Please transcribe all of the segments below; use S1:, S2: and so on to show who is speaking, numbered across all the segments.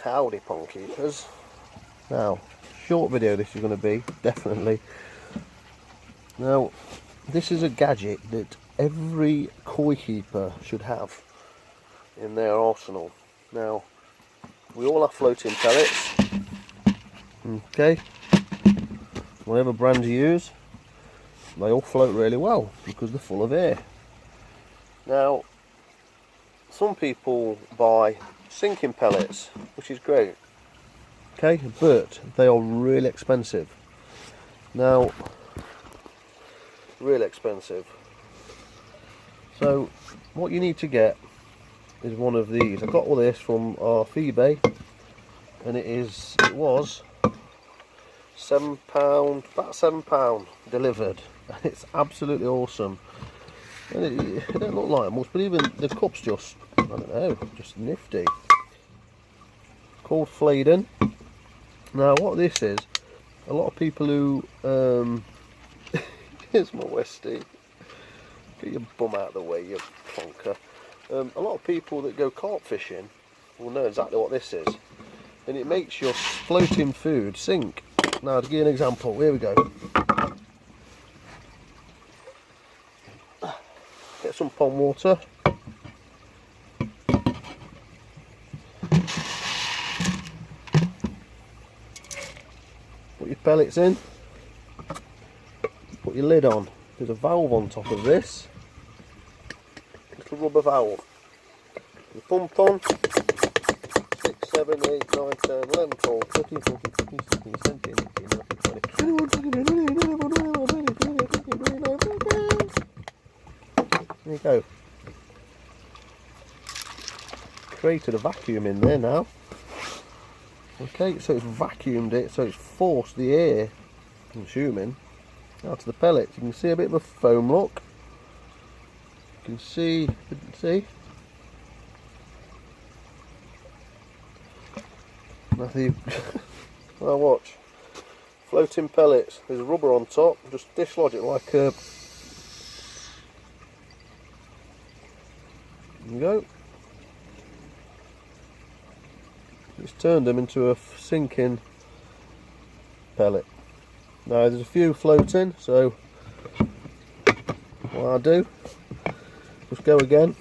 S1: Howdy pond keepers. Now, short video this is going to be, definitely. Now, this is a gadget that every koi keeper should have in their arsenal. Now, we all have floating pellets, okay, whatever brand you use, they all float really well because they're full of air. Now, some people buy sinking pellets, which is great, okay, but they are really expensive. Now, really expensive. So what you need to get is one of these. I got all this from our eBay, and it was £7, about £7 delivered, and it's absolutely awesome. And it don't look like much, but even the cup's just, I don't know, just nifty. Called Fladen. Now what this is, a lot of people who here's my Westie. Get your bum out of the way, you plonker. A lot of people that go carp fishing will know exactly what this is, and it makes your floating food sink. Now to give you an example, here we go. Get some pond water. Put your pellets in. Put your lid on. There's a valve on top of this. Little rubber valve. You pump on. 6, 7, 8, 9, 10, 11, 12, 13, 14, 15, 16, 17, 18, 19, 20, 21, 22, there you go. Created a vacuum in there now. Okay, so it's vacuumed it, so it's forced the air, I'm assuming, out to the pellets. You can see a bit of a foam look. You can see. Nothing. Well, watch. Floating pellets. There's rubber on top. Just dislodge it like a. There you go. It's turned them into a sinking pellet. Now there's a few floating, so what I'll do, just go again.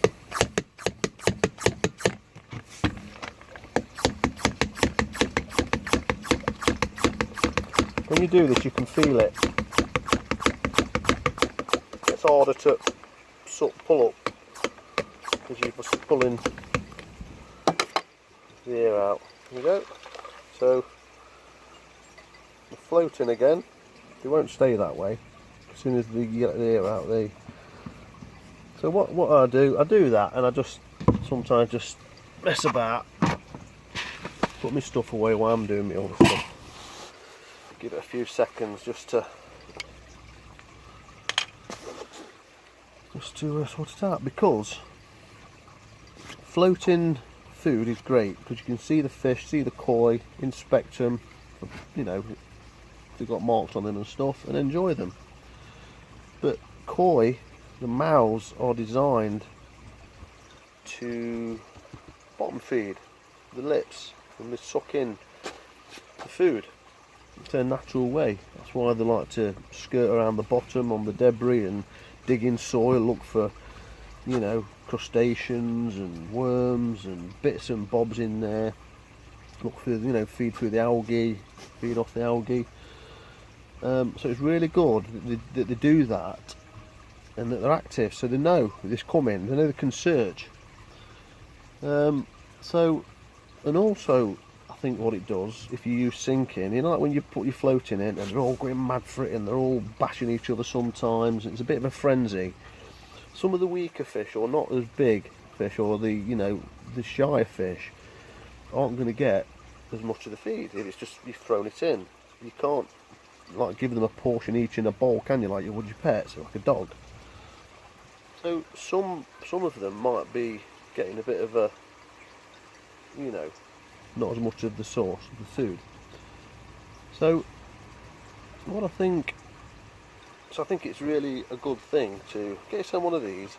S1: When you do this, you can feel it. It's harder to pull up because you're just pulling the air out. There you go. So they're floating again. They won't stay that way. As soon as they get the air out, they. So what I do that, and I just sometimes just mess about, put my stuff away while I'm doing my other stuff. Give it a few seconds just to sort it out, because floating food is great because you can see the fish, see the koi, inspect them, you know, they've got marks on them and stuff, and enjoy them. But koi, the mouths are designed to bottom feed the lips, and they suck in the food. It's their natural way. That's why they like to skirt around the bottom on the debris and dig in soil, look for, you know, crustaceans and worms and bits and bobs in there. Look for, you know, feed through the algae, feed off the algae. So it's really good that they do that, and that they're active, so they know this coming, they know they can search. So, and also I think what it does, if you use sinking, you know, like when you put your floating in and they're all going mad for it and they're all bashing each other sometimes, it's a bit of a frenzy. Some of the weaker fish, or not as big fish, or the, you know, the shy fish, aren't going to get as much of the feed if it's just you've thrown it in. You can't like give them a portion each in a bowl, can you, like you would your pets, like a dog? So some of them might be getting a bit of a, you know, not as much of the source of the food. So what I think it's really a good thing to get yourself one of these,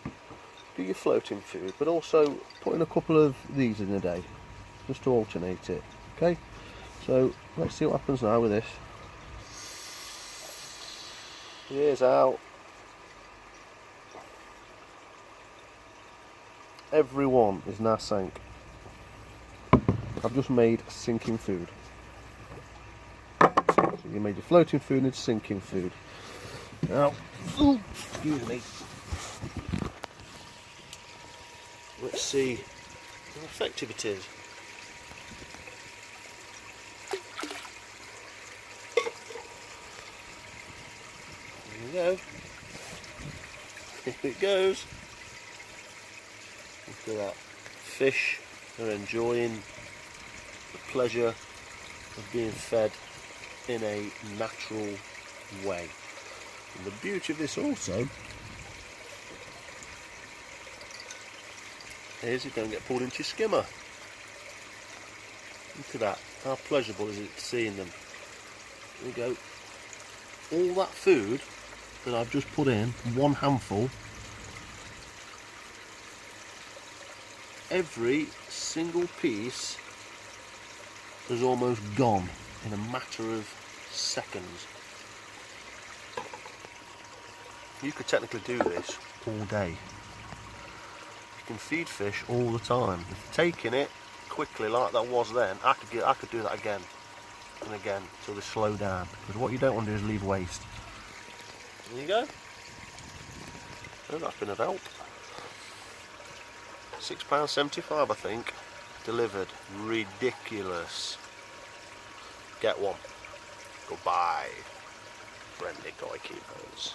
S1: do your floating food, but also put in a couple of these in a day. just to alternate it. Okay, so let's see what happens now with this. Here's out. Every one is now sank. I've just made sinking food. So you made your floating food into sinking food. Now, excuse me. Let's see how effective it is. There we go. Here it goes. Look at that. Fish are enjoying the pleasure of being fed in a natural way. And the beauty of this also is it don't get pulled into your skimmer. Look at that. How pleasurable is it seeing them? There we go. All that food that I've just put in, one handful, every single piece is almost gone in a matter of seconds. You could technically do this all day. You can feed fish all the time. If you're taking it quickly like that was then, I could do that again and again until they slow down. Because what you don't want to do is leave waste. There you go. And that's been of help. £6.75 I think. Delivered. Ridiculous. Get one. Goodbye, friendly koi keepers.